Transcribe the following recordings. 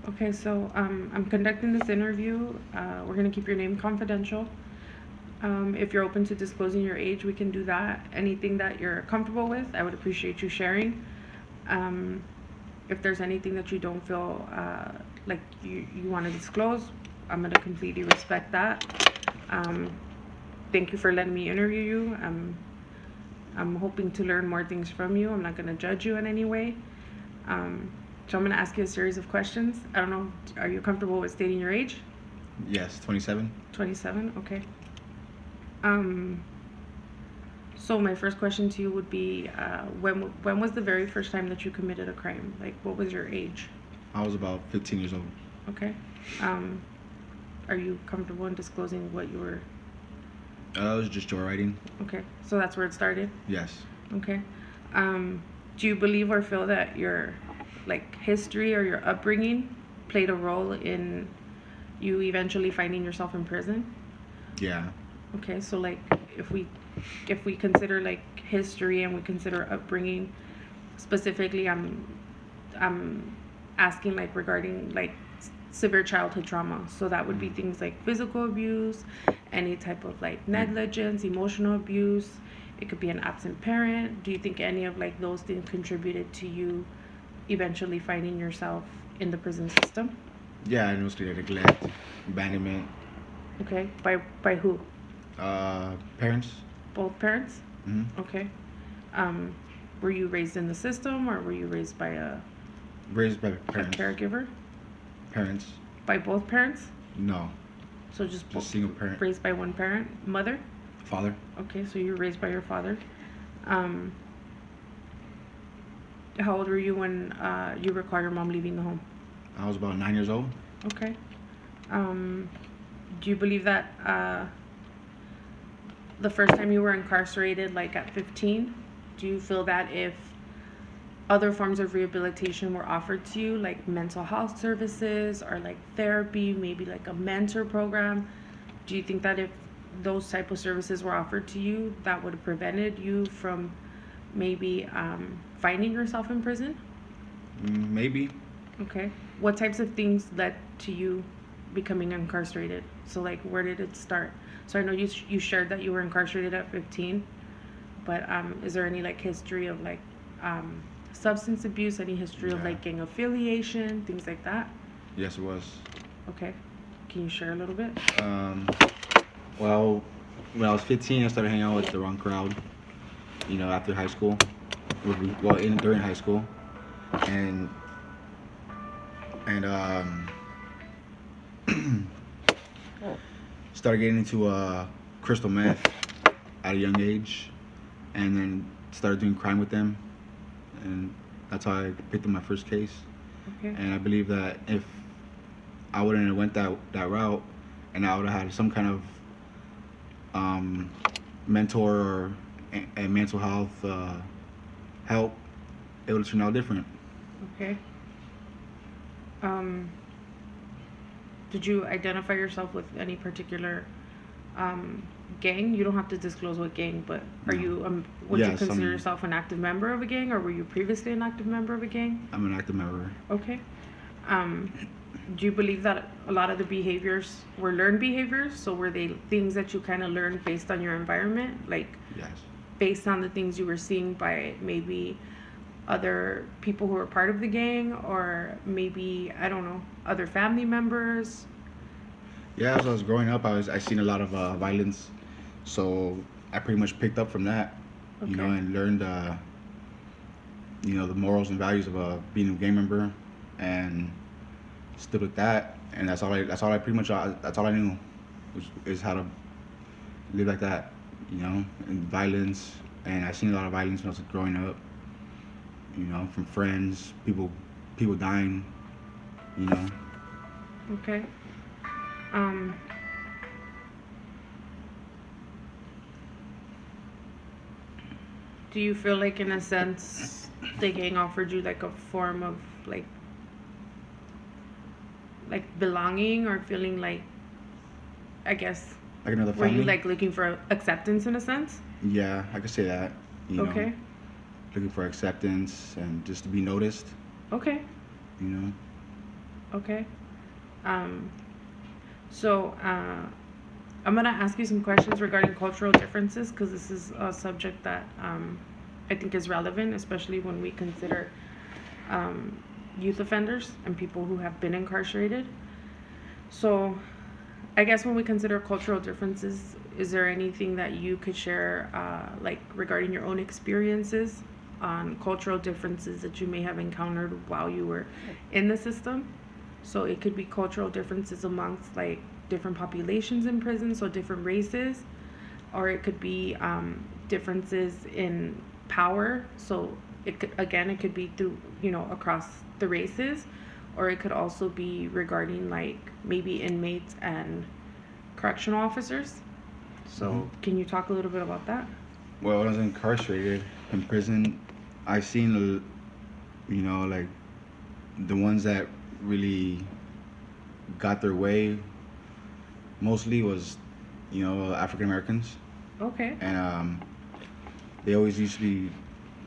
Okay, so I'm conducting this interview. We're going to keep your name confidential. If you're open to disclosing your age, we can do that. Anything that you're comfortable with, I would appreciate you sharing. Um, if there's anything that you don't feel like you want to disclose, I'm going to completely respect that. Um, Thank you for letting me interview you. I'm hoping to learn more things from you. I'm not going to judge you in any way. Um, so I'm going to ask you a series of questions. I don't know, are you comfortable with stating your age? Yes, 27. 27, okay. Um, so my first question to you would be, when was the very first time that you committed a crime? Like, what was your age? I was about 15 years old. Okay. Um, are you comfortable in disclosing what you were? I was just joyriding. Okay, so that's where it started. Yes. Okay. Do you believe or feel that your like history or your upbringing played a role in you eventually finding yourself in prison? Yeah. Okay, so like if we if we consider like history and we consider upbringing specifically, I'm asking like regarding like severe childhood trauma. So that would be things like physical abuse, any type of like negligence, emotional abuse. It could be an absent parent. Do you think any of like those things contributed to you eventually finding yourself in the prison system? Yeah, and mostly neglect, abandonment. Okay, by who? Parents. Both parents? Hmm. Okay. Um, were you raised in the system or were you raised by Raised by a parents. caregiver? Parents. By both parents? No. So just Single parent. raised by one parent, mother? Father. Okay, so you were raised by your father. Um, how old were you when you recall your mom leaving the home? I was about 9 years old. Okay. Um, do you believe that the first time you were incarcerated, like at 15, do you feel that if other forms of rehabilitation were offered to you, like mental health services or like therapy, maybe like a mentor program, do you think that if those type of services were offered to you, that would have prevented you from maybe finding yourself in prison? Maybe. Okay. What types of things led to you becoming incarcerated? So like, where did it start? So I know you shared that you were incarcerated at 15, but is there any like history of like um, substance abuse? Any history of Yeah. like gang affiliation, things like that? Yes, it was. Okay. Can you share a little bit? Um, well, when I was 15, I started hanging out with the wrong crowd. After high school. Well, during high school, and and started getting into crystal meth at a young age, and then started doing crime with them, and that's how I picked up my first case. Okay. And I believe that if I wouldn't have went that route, and I would have had some kind of um, mentor or a mental health help, it would have turned out different. Okay. Um, did you identify yourself with any particular um, gang? You don't have to disclose what gang, but are No. you would you Yes, consider yourself an active member of a gang, or were you previously an active member of a gang? I'm an active member. Okay. Um, do you believe that a lot of the behaviors were learned behaviors? So were they things that you kind of learned based on your environment, like Yes. based on the things you were seeing by maybe other people who were part of the gang, or maybe I don't know, other family members? Yeah, as I was growing up, I seen a lot of violence, so I pretty much picked up from that, Okay. and learned the morals and values of being a gang member, and stood with that, and that's all I pretty much that's all I knew, is how to live like that, and violence, and I seen a lot of violence when I was growing up, from friends, people dying, you know. Okay. Um, do you feel like, in a sense, the gang offered you like a form of like belonging or feeling like, I guess, Like another were you family. like looking for acceptance in a sense? Yeah, I could say that. You know, Okay. looking for acceptance and just to be noticed. Okay. You know. Okay. Um, I'm gonna ask you some questions regarding cultural differences because this is a subject that I think is relevant, especially when we consider um, youth offenders and people who have been incarcerated. So, I guess when we consider cultural differences, is there anything that you could share, like regarding your own experiences on cultural differences that you may have encountered while you were in the system? So it could be cultural differences amongst like different populations in prison, so different races, or it could be differences in power. So it could, again, it could be through, across the races, or it could also be regarding like maybe inmates and correctional officers. So can you talk a little bit about that? Well, when I was incarcerated in prison, I seen, like the ones that really got their way mostly was, African Americans, Okay. and they always usually,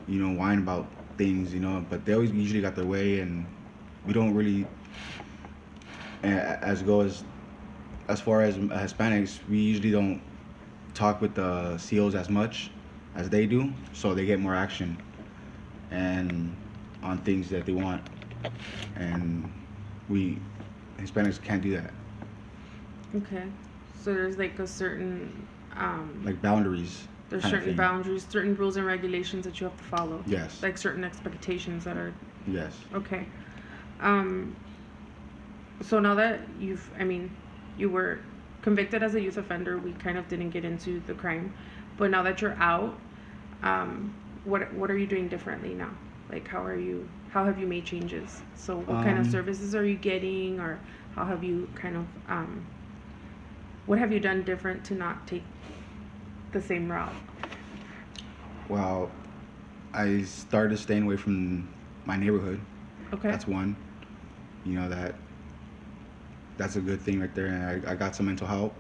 whine about things, but they always usually got their way, and we don't really, as go as far as Hispanics, we usually don't talk with the COs as much as they do, so they get more action and on things that they want, and we Hispanics can't do that. Okay. So there's like a certain Like boundaries, there's kind of certain thing. boundaries, certain rules and regulations that you have to follow. Yes. Like certain expectations that are Yes. okay. Um, so now that you were convicted as a youth offender, we kind of didn't get into the crime, but now that you're out, what are you doing differently now? Like how have you made changes? So what kind of services are you getting, or how have you kind of what have you done different to not take the same route? Well, I started staying away from my neighborhood. Okay. That's one. That's a good thing right there. And I got some mental help.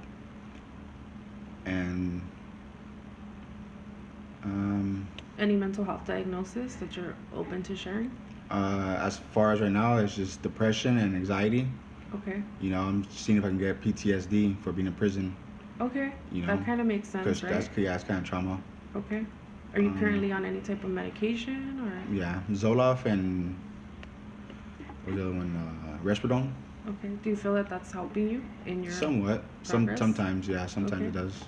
And Any mental health diagnosis that you're open to sharing? as far as right now, it's just depression and anxiety. Okay. I'm seeing if I can get PTSD for being in prison. Okay. That kind of makes sense, Because right? that's kind of trauma. Okay. Are you currently on any type of medication or? Yeah, Zoloft and what's the other one? Resperdone. Okay. Do you feel that that's helping you in your Somewhat. progress? Sometimes, yeah. Sometimes Okay. it does.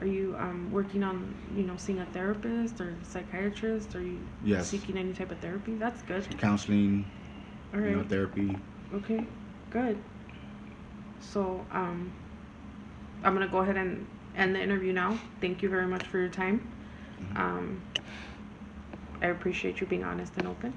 Are you working on seeing a therapist or psychiatrist? Are you Yes. seeking any type of therapy? That's good. Counseling. All right. Therapy. Okay. Good. So I'm gonna go ahead and end the interview now. Thank you very much for your time. I appreciate you being honest and open.